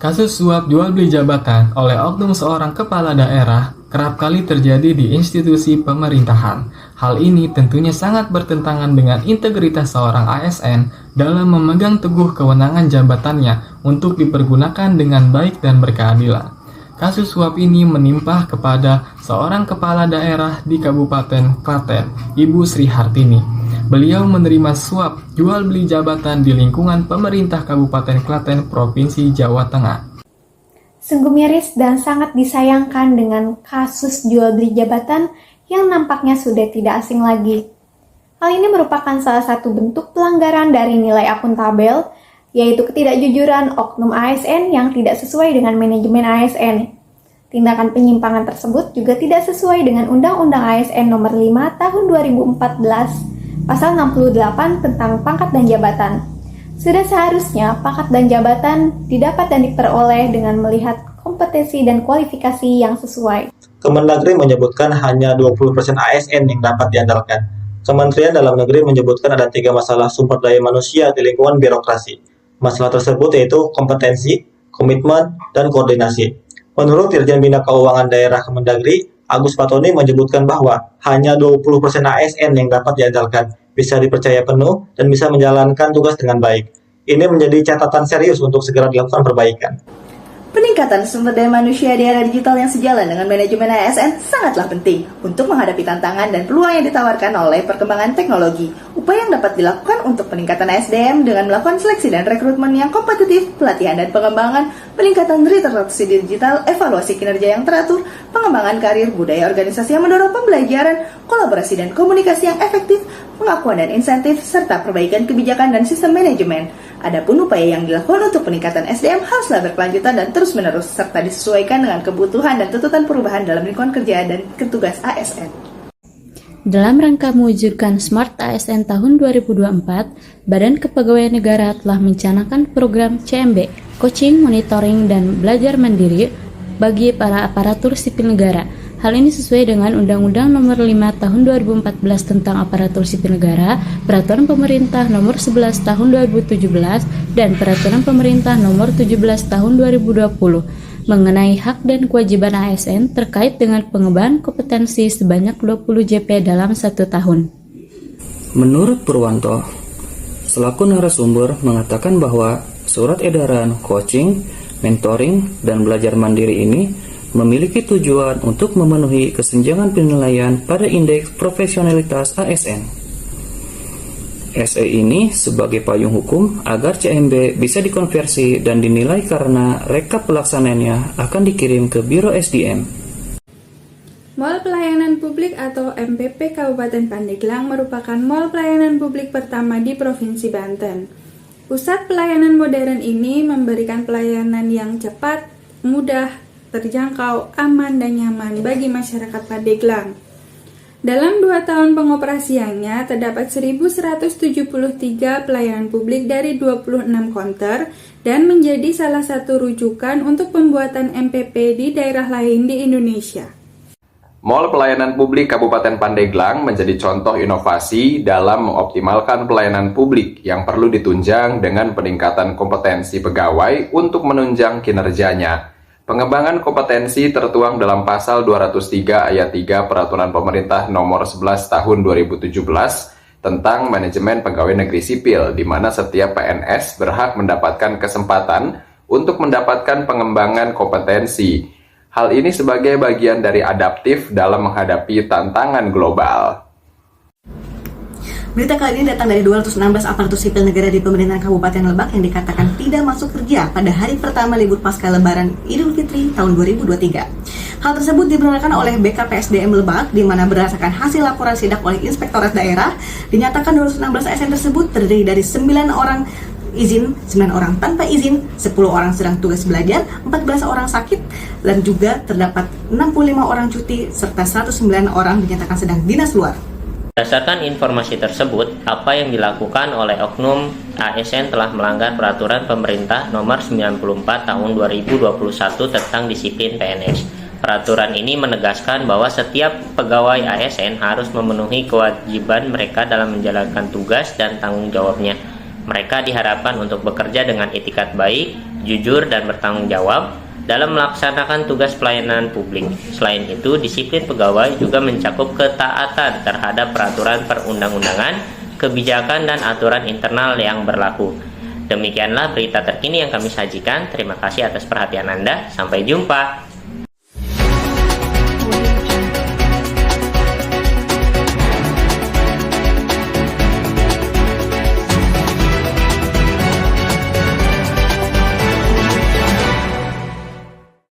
Kasus suap jual beli jabatan oleh oknum seorang kepala daerah kerap kali terjadi di institusi pemerintahan. Hal ini tentunya sangat bertentangan dengan integritas seorang ASN dalam memegang teguh kewenangan jabatannya untuk dipergunakan dengan baik dan berkeadilan. Kasus suap ini menimpa kepada seorang kepala daerah di Kabupaten Klaten, Ibu Sri Hartini. Beliau menerima suap jual beli jabatan di lingkungan pemerintah Kabupaten Klaten, Provinsi Jawa Tengah. Sungguh miris dan sangat disayangkan dengan kasus jual beli jabatan yang nampaknya sudah tidak asing lagi. Hal ini merupakan salah satu bentuk pelanggaran dari nilai akuntabel, yaitu ketidakjujuran oknum ASN yang tidak sesuai dengan manajemen ASN. Tindakan penyimpangan tersebut juga tidak sesuai dengan Undang-Undang ASN Nomor 5 Tahun 2014, Pasal 68 tentang pangkat dan jabatan. Sudah seharusnya pangkat dan jabatan didapat dan diperoleh dengan melihat kompetensi dan kualifikasi yang sesuai. Kemendagri menyebutkan hanya 20% ASN yang dapat diandalkan. Kementerian Dalam Negeri menyebutkan ada 3 masalah sumber daya manusia di lingkungan birokrasi. Masalah tersebut yaitu kompetensi, komitmen, dan koordinasi. Menurut Dirjen Bina Keuangan Daerah Kemendagri, Agus Fatoni menyebutkan bahwa hanya 20% ASN yang dapat diandalkan, bisa dipercaya penuh, dan bisa menjalankan tugas dengan baik. Ini menjadi catatan serius untuk segera dilakukan perbaikan. Peningkatan sumber daya manusia di era digital yang sejalan dengan manajemen ASN sangatlah penting untuk menghadapi tantangan dan peluang yang ditawarkan oleh perkembangan teknologi. Upaya yang dapat dilakukan untuk peningkatan SDM dengan melakukan seleksi dan rekrutmen yang kompetitif, pelatihan dan pengembangan, peningkatan literasi digital, evaluasi kinerja yang teratur, pengembangan karir, budaya organisasi yang mendorong pembelajaran, kolaborasi dan komunikasi yang efektif, pengakuan dan insentif, serta perbaikan kebijakan dan sistem manajemen. Adapun upaya yang dilakukan untuk peningkatan SDM haruslah berkelanjutan dan terus-menerus, serta disesuaikan dengan kebutuhan dan tuntutan perubahan dalam lingkungan kerja dan petugas ASN. Dalam rangka mewujudkan Smart ASN tahun 2024, Badan Kepegawaian Negara telah mencanangkan program CMB, Coaching, Monitoring, dan Belajar Mandiri bagi para aparatur sipil negara. Hal ini sesuai dengan Undang-Undang Nomor 5 Tahun 2014 tentang Aparatur Sipil Negara, Peraturan Pemerintah Nomor 11 Tahun 2017, dan Peraturan Pemerintah Nomor 17 Tahun 2020 mengenai hak dan kewajiban ASN terkait dengan pengembangan kompetensi sebanyak 20 JP dalam 1 tahun. Menurut Purwanto, selaku narasumber mengatakan bahwa surat edaran coaching, mentoring, dan belajar mandiri ini memiliki tujuan untuk memenuhi kesenjangan penilaian pada indeks profesionalitas ASN. SE ini sebagai payung hukum agar CMB bisa dikonversi dan dinilai karena rekap pelaksananya akan dikirim ke Biro SDM. Mall Pelayanan Publik atau MPP Kabupaten Pandeglang merupakan mall pelayanan publik pertama di Provinsi Banten. Pusat pelayanan modern ini memberikan pelayanan yang cepat, mudah, terjangkau, aman, dan nyaman bagi masyarakat Pandeglang. Dalam 2 tahun pengoperasiannya, terdapat 1.173 pelayanan publik dari 26 konter dan menjadi salah satu rujukan untuk pembuatan MPP di daerah lain di Indonesia. Mall Pelayanan Publik Kabupaten Pandeglang menjadi contoh inovasi dalam mengoptimalkan pelayanan publik yang perlu ditunjang dengan peningkatan kompetensi pegawai untuk menunjang kinerjanya. Pengembangan kompetensi tertuang dalam Pasal 203 Ayat 3 Peraturan Pemerintah Nomor 11 Tahun 2017 tentang Manajemen Pegawai Negeri Sipil, di mana setiap PNS berhak mendapatkan kesempatan untuk mendapatkan pengembangan kompetensi. Hal ini sebagai bagian dari adaptif dalam menghadapi tantangan global. Berita kali ini datang dari 216 aparatur sipil negara di pemerintahan Kabupaten Lebak yang dikatakan tidak masuk kerja pada hari pertama libur pasca Lebaran Idul Fitri tahun 2023. Hal tersebut dibenarkan oleh BKPSDM Lebak, di mana berdasarkan hasil laporan sidak oleh Inspektorat Daerah, dinyatakan 216 ASN tersebut terdiri dari 9 orang izin, 9 orang tanpa izin, 10 orang sedang tugas belajar, 14 orang sakit, dan juga terdapat 65 orang cuti, serta 109 orang dinyatakan sedang dinas luar. Berdasarkan informasi tersebut, apa yang dilakukan oleh oknum ASN telah melanggar Peraturan Pemerintah Nomor 94 Tahun 2021 tentang Disiplin PNS. Peraturan ini menegaskan bahwa setiap pegawai ASN harus memenuhi kewajiban mereka dalam menjalankan tugas dan tanggung jawabnya. Mereka diharapkan untuk bekerja dengan etikat baik, jujur, dan bertanggung jawab dalam melaksanakan tugas pelayanan publik. Selain itu, disiplin pegawai juga mencakup ketaatan terhadap peraturan perundang-undangan, kebijakan, dan aturan internal yang berlaku. Demikianlah berita terkini yang kami sajikan. Terima kasih atas perhatian Anda. Sampai jumpa.